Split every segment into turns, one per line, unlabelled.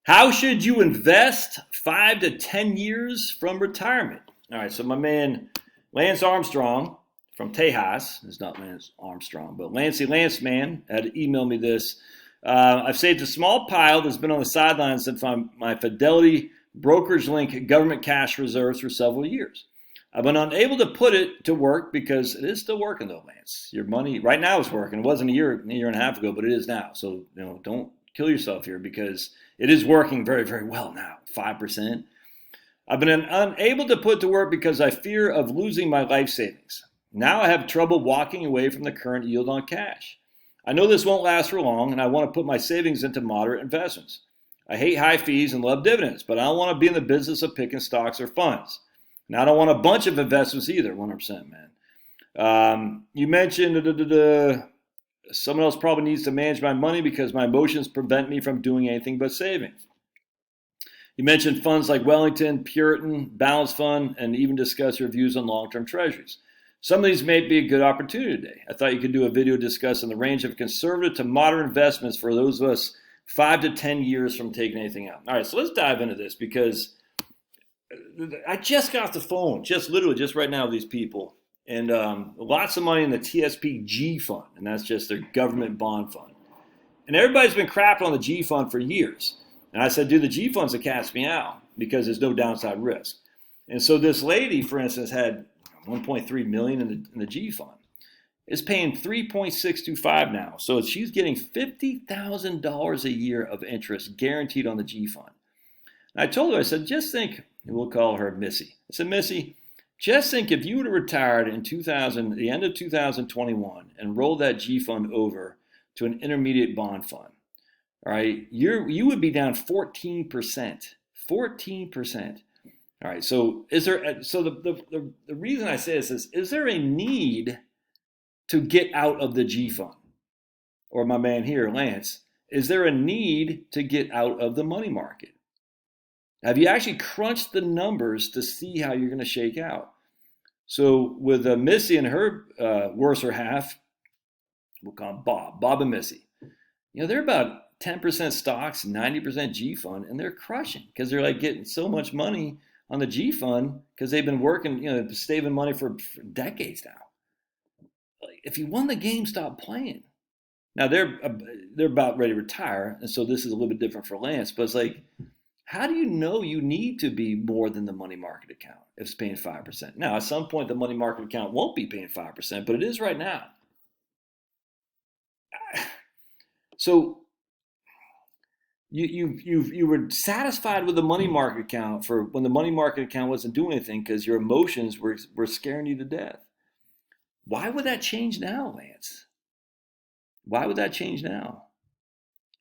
How should you invest 5 to 10 years from retirement? All right, so my man Lance Armstrong from Tejas, it's not Lance Armstrong, but Lance man had emailed me this. I've saved a small pile that's been on the sidelines since my Fidelity brokerage link government cash reserves for several years. I've been unable to put it to work because it is still working though, Lance. Your money right now is working. It wasn't a year and a half ago, but it is now. So don't kill yourself here because it is working very, very well now. 5%. I've been unable to put to work because I fear of losing my life savings. Now I have trouble walking away from the current yield on cash. I know this won't last for long, and I want to put my savings into moderate investments. I hate high fees and love dividends, but I don't want to be in the business of picking stocks or funds. Now, I don't want a bunch of investments either, 100%, man. You mentioned someone else probably needs to manage my money because my emotions prevent me from doing anything but saving. You mentioned funds like Wellington, Puritan, Balanced Fund, and even discuss your views on long-term treasuries. Some of these may be a good opportunity today. I thought you could do a video discussing the range of conservative to moderate investments for those of us 5 to 10 years from taking anything out. All right, so let's dive into this because I just got off the phone, just right now with these people, and lots of money in the TSP fund, and that's just their government bond fund. And everybody's been crapping on the G fund for years. And I said, dude, the G fund's a catch me out because there's no downside risk. And so this lady, for instance, had 1.3 million in the G fund. Is paying 3.625 now. So she's getting $50,000 a year of interest guaranteed on the G fund. And I told her, I said, just think, and we'll call her Missy. I said, Missy, just think if you would have retired in the end of 2021 and rolled that G fund over to an intermediate bond fund, all right, you would be down 14%. 14%. All right, so the reason I say this is there a need to get out of the G fund? Or my man here, Lance, is there a need to get out of the money market? Have you actually crunched the numbers to see how you're going to shake out? So with Missy and her worser half, we'll call them Bob and Missy. They're about 10% stocks, 90% G fund, and they're crushing because they're like getting so much money on the G fund because they've been working, saving money for decades now. If you won the game, stop playing. Now they're about ready to retire, and so this is a little bit different for Lance. But it's like, how do you know you need to be more than the money market account if it's paying 5%? Now, at some point, the money market account won't be paying 5%, but it is right now. So you were satisfied with the money market account for when the money market account wasn't doing anything because your emotions were scaring you to death. Why would that change now, Lance? Why would that change now?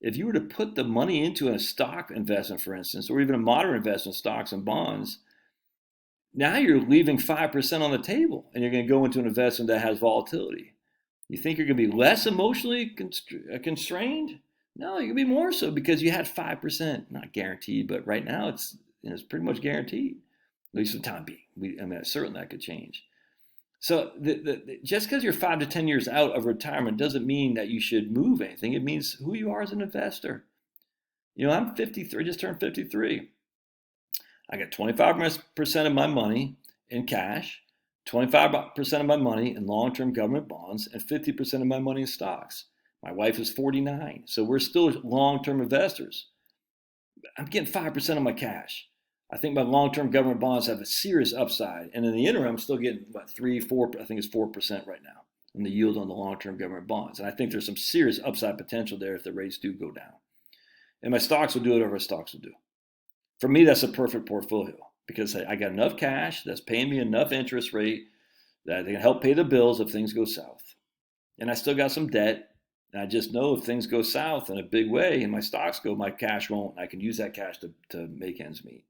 If you were to put the money into a stock investment, for instance, or even a moderate investment, stocks and bonds, now you're leaving 5% on the table and you're going to go into an investment that has volatility. You think you're going to be less emotionally constrained? No, you're going to be more so because you had 5%, not guaranteed, but right now it's pretty much guaranteed, at least for the time being. Certainly that could change. So just because you're 5 to 10 years out of retirement doesn't mean that you should move anything. It means who you are as an investor. I'm 53, just turned 53. I got 25% of my money in cash, 25% of my money in long-term government bonds, and 50% of my money in stocks. My wife is 49, so we're still long-term investors. I'm getting 5% of my cash. I think my long-term government bonds have a serious upside. And in the interim, I'm still getting about 3, 4, I think it's 4% right now in the yield on the long-term government bonds. And I think there's some serious upside potential there if the rates do go down. And my stocks will do whatever stocks will do. For me, that's a perfect portfolio because I got enough cash that's paying me enough interest rate that they can help pay the bills if things go south. And I still got some debt. And I just know if things go south in a big way and my stocks go, my cash won't. And I can use that cash to make ends meet.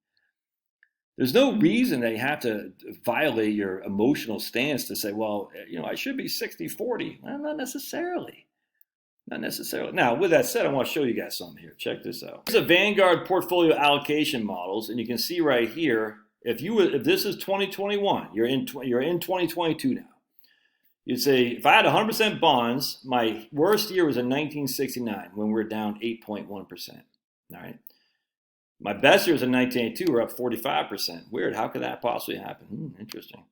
There's no reason that you have to violate your emotional stance to say, well, I should be 60-40. Well, not necessarily. Not necessarily. Now, with that said, I want to show you guys something here. Check this out. Here's a Vanguard portfolio allocation models, and you can see right here, if this is 2021, you're in 2022 now. You'd say, if I had 100% bonds, my worst year was in 1969 when we were down 8.1%. All right. My best years in 1982 were up 45%. Weird. How could that possibly happen? Interesting.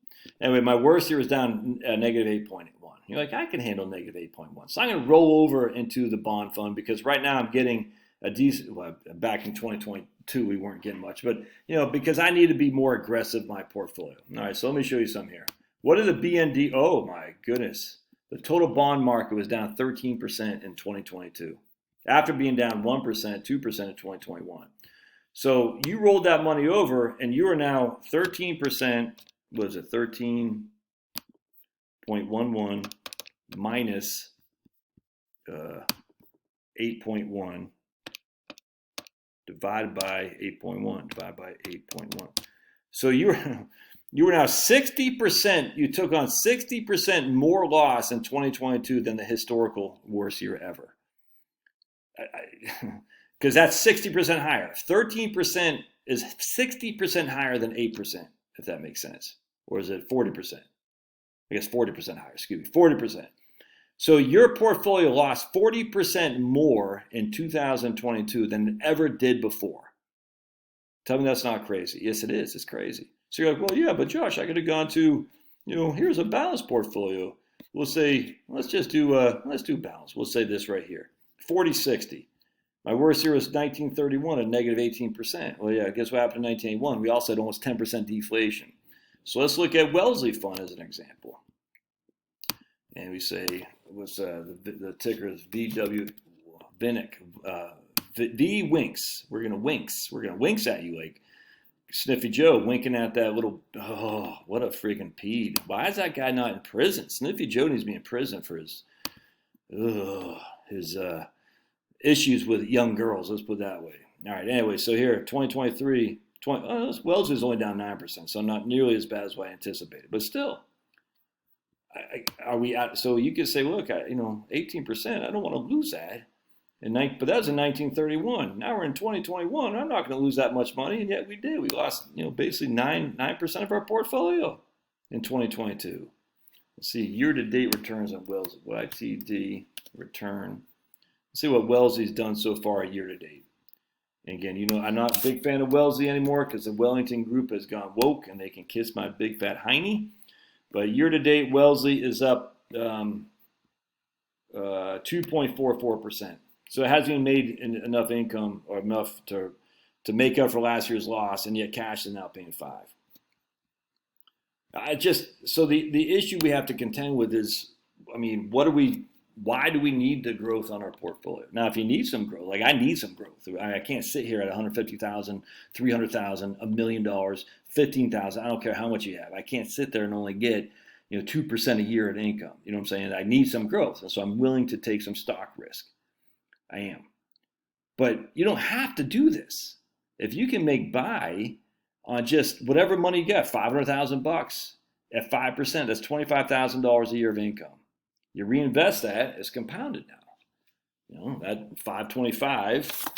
Anyway, my worst year was down negative 8.1. You're like, I can handle negative 8.1. So I'm going to roll over into the bond fund because right now I'm getting a decent, well, back in 2022, we weren't getting much, but because I need to be more aggressive in my portfolio. All right, so let me show you some here. What are the BND? Oh my goodness. The total bond market was down 13% in 2022 after being down 1%, 2% in 2021. So you rolled that money over and you are now 13%, was it 13.11 minus 8.1 divided by 8.1 divided by 8.1. So you were now 60%, you took on 60% more loss in 2022 than the historical worst year ever. Because that's 60% higher. 13% is 60% higher than 8%, if that makes sense. Or is it 40%? I guess 40% higher, excuse me, 40%. So your portfolio lost 40% more in 2022 than it ever did before. Tell me that's not crazy. Yes, it is. It's crazy. So you're like, well, yeah, but Josh, I could have gone to, here's a balanced portfolio. We'll say, let's do balance. We'll say this right here, 40-60. My worst year was 1931 at negative 18%. Well, yeah, guess what happened in 1981? We also had almost 10% deflation. So let's look at Wellesley Fund as an example. And we say, what's the ticker is VW Vinic, V Winks. We're going to winks at you like Sniffy Joe winking at that little, oh, what a freaking peed. Why is that guy not in prison? Sniffy Joe needs to be in prison for his issues with young girls. Let's put it that way. All right, anyway, so here, 2023, Wells is only down 9%, so not nearly as bad as what I anticipated. But still, are we out? So you could say, look, 18%, I don't want to lose that. But that was in 1931. Now we're in 2021. I'm not going to lose that much money, and yet we did. We lost, basically 9% of our portfolio in 2022. Let's see, year-to-date returns on Wells, YTD return. Let's see what Wellesley's done so far year-to-date. And again, I'm not a big fan of Wellesley anymore because the Wellington Group has gone woke, and they can kiss my big fat hiney. But year-to-date, Wellesley is up 2.44%. So it hasn't even made enough income or enough to make up for last year's loss, and yet cash is now paying 5. So the issue we have to contend with is, why do we need the growth on our portfolio? Now, if you need some growth, like I need some growth. I can't sit here at 150,000, 300,000, $1 million, 15,000. I don't care how much you have. I can't sit there and only get 2% a year in income. You know what I'm saying? I need some growth, and so I'm willing to take some stock risk. I am. But you don't have to do this. If you can make buy on just whatever money you got, $500,000 at 5%, that's $25,000 a year of income. You reinvest that, it's compounded now. That 525,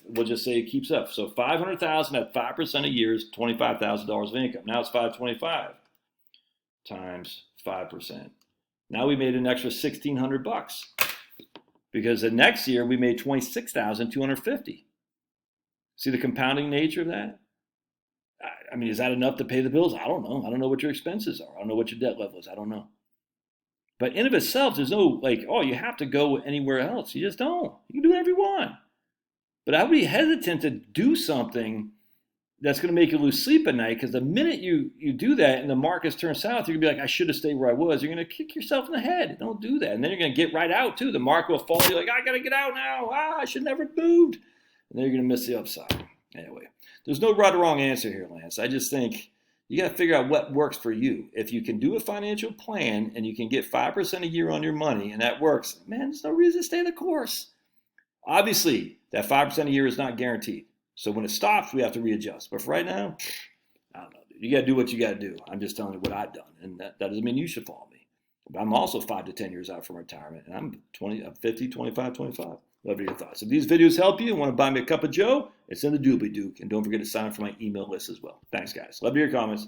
we'll just say it keeps up. So 500,000 at 5% a year is $25,000 of income. Now it's 525 times 5%. Now we made an extra $1,600 because the next year we made $26,250. See the compounding nature of that? Is that enough to pay the bills? I don't know. I don't know what your expenses are. I don't know what your debt level is. I don't know. But in of itself, there's no you have to go anywhere else. You just don't. You can do whatever you want. But I would be hesitant to do something that's going to make you lose sleep at night, because the minute you do that and the markets turn south, you're going to be like, I should have stayed where I was. You're going to kick yourself in the head. Don't do that. And then you're going to get right out, too. The market will fall. You're like, I got to get out now. I should never have moved. And then you're going to miss the upside. Anyway, there's no right or wrong answer here, Lance. I just think you got to figure out what works for you. If you can do a financial plan and you can get 5% a year on your money and that works, man, there's no reason to stay the course. Obviously, that 5% a year is not guaranteed. So when it stops, we have to readjust. But for right now, I don't know. You got to do what you got to do. I'm just telling you what I've done. And that doesn't mean you should follow me. But I'm also 5 to 10 years out from retirement. And I'm 50, 25, 25. Love your thoughts. If these videos help you and want to buy me a cup of Joe, it's in the doobly-doo. And don't forget to sign up for my email list as well. Thanks, guys. Love your comments.